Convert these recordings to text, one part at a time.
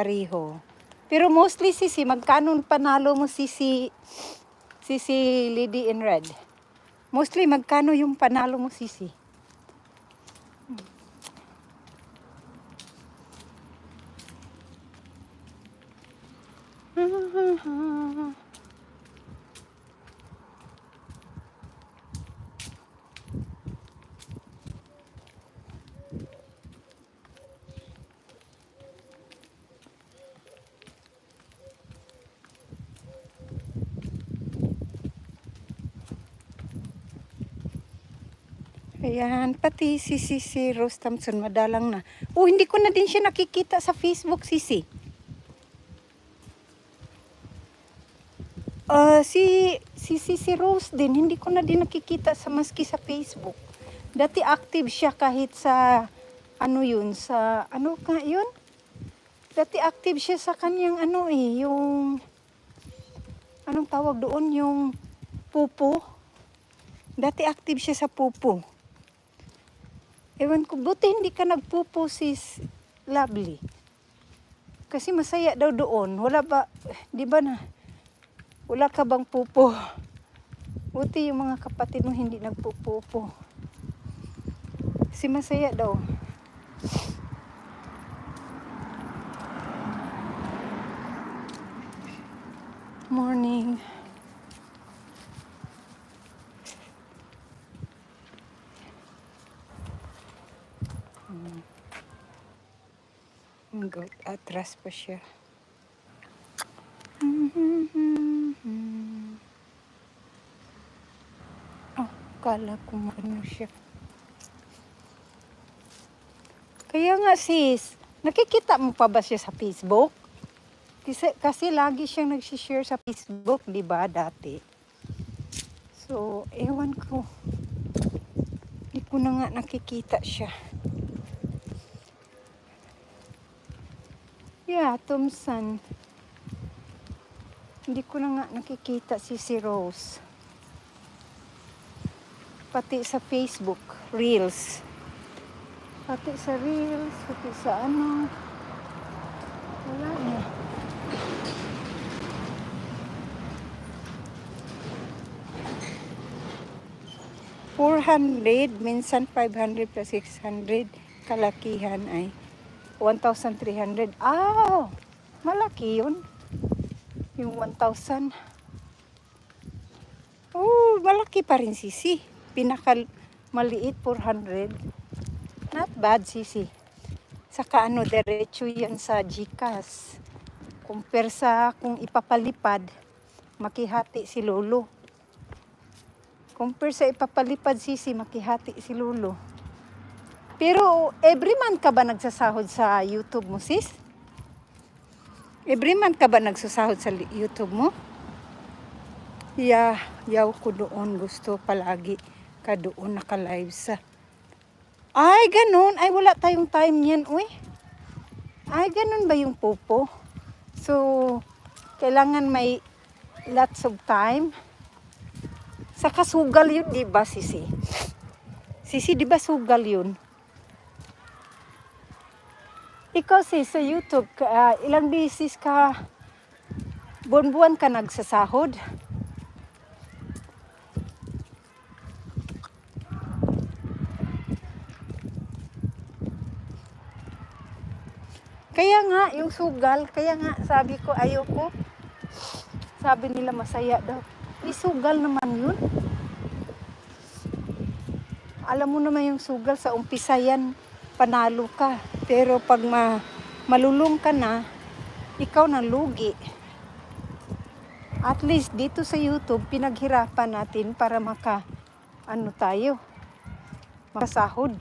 pareho. Pero mostly Sisi, magkano panalo mo Sisi Lady in Red? Mostly magkano yung panalo mo Sisi? Ayan, pati si Rose Thompson madalang na. Oh, hindi ko na din siya nakikita sa Facebook, Sisi. Si Rose din, hindi ko na din nakikita sa maski sa Facebook. Dati active siya kahit sa, ano ka yun? Dati active siya sa kanyang yung, anong tawag doon, yung pupo. Dati active siya sa pupo. Ewan ko, buti hindi ka nagpupo sis Lovely. Kasi masaya daw doon. Wala ba, di ba na, wala ka bang pupo? Buti yung mga kapatid mo hindi nagpupupo. Kasi masaya daw. Morning. Atras pa siya. Oh, kala ko ano siya. Kaya nga sis, nakikita mo pa ba siya sa Facebook? Kasi lagi siyang nagsishare sa Facebook, di ba, dati? So, ewan ko. Hindi ko na nga nakikita siya. Yeah, Thompson. Hindi ko na nga nakikita si Rose. Pati sa Facebook, Reels. Pati sa Reels, pati sa wala na. $400, minsan 500 plus 600, kalakihan ay 1,300. Ah, malaki yun. Yung 1,000. Oh, malaki pa rin Sisi. Maliit 400. Not bad Sisi. Saka diretso yan sa GCash. Compare sa kung ipapalipad, makihati si Lolo. Compare sa ipapalipad Sisi, makihati si Lolo. Pero every month ka ba nagsasahod sa YouTube mo sis? Every month ka ba nagsasahod sa YouTube mo? Yaw ko doon. Gusto palagi ka doon naka-live sa. Ay, ganun. Ay, wala tayong time yan, uy. Ay, ganun ba yung popo? So, kailangan may lots of time. Saka sugal yun, di ba, Sisi? Sisi, di ba sugal yun? Ikaw, sis, sa YouTube, ilang beses ka, buwan-buwan ka nagsasahod? Kaya nga, yung sugal, kaya nga, sabi ko, ayoko. Sabi nila masaya daw. Sugal naman yun. Alam mo naman yung sugal, sa umpisa yan, panalo ka. Pero pag malulung ka na, ikaw na lugi. At least dito sa YouTube, pinaghirapan natin para tayo, makasahod.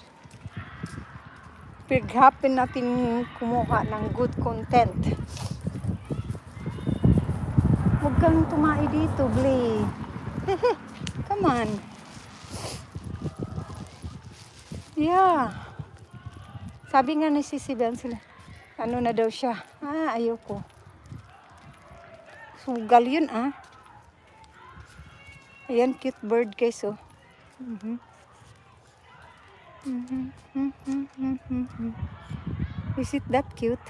Pinaghirapan natin kumuha ng good content. Huwag kang tumai dito, Blay. Come on. Yeah. Sabi nga ni Sisi sila, na daw siya. Ayoko. Sugal yun, Ayan, cute bird guys, oh. Is it that cute?